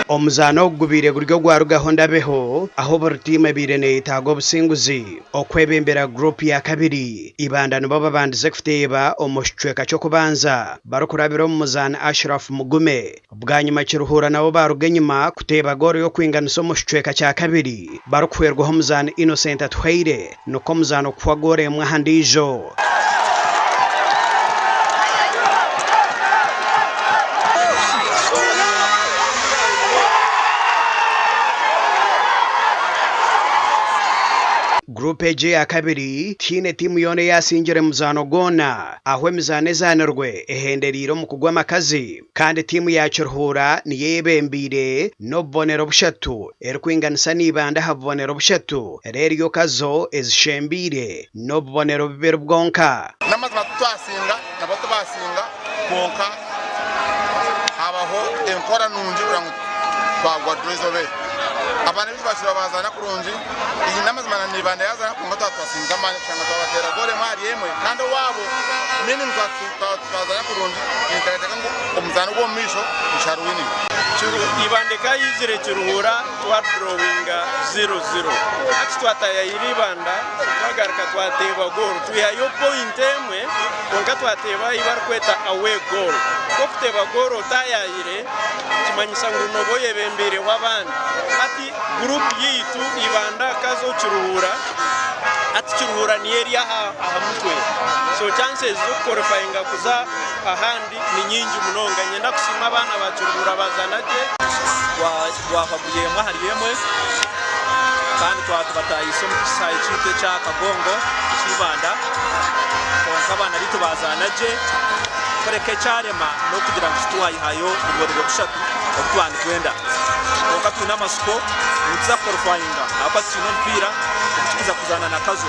omuzano gubire guryo gwaru gahonda beho aho burtime birene itago businguzi okwebembera group ya kabiri ibandano baba bandize kuteba omushweka cyo kubanza barukurabira omuzana Ashraf Mugume bwanyuma kiruhura nabo barugenyuma kuteba goro yo kwinganisa omushweka cya kabiri barukwerwa omuzana Innocent Atwaire nuko muzano kwa gore mwahandijo Grupe J ya kabiri tine timu yone yasinjire muzano gona aho mizane zanerwe ehenderiro mu kugwa makazi kandi timu ya Cyuruhura niyebembire no bonero bushatu erkwinganisa nibanda habonero bushatu rero kazo ezishembire no bonero bibero bwonka namazima twasinga nabato basinga konka abaho enkora nunji kurango twagwa drezobe abana bashira bazana kurunji iyi namazima nibanda yazana kunga twasinza manje cyangwa twabatera gore mari yemwe kandi wabo nini twazana kurunji nitagataga ngo umuzano go misho isharwini ibande kayizire Cyuruhura twa drawinga 0-0 ati twataya iribanda twagarika twateba goal tuyayo point emwe konka twateba ibarkweta away goal ko kuteba goal tayayire kimanyisa ngo noboye bembere wabandi ati group yitu ibanda kazo Cyuruhura ati Cyuruhura ni area ahamutwe so chances zo qualifying kuza ahandi ni nyingi munonga nyenda kusima abana ba Cyuruhura bazanaje wahaguye mwahariyemwe kandi twatubatayiso mu site cya Kagongo kibanda konka abana bito bazanaje koreke cyarema no kugira ngo twayihayo ubwo bushatu obutwani kwenda konka tuna masuko muza qualifying apati no mpira kukiza kuzana na kazo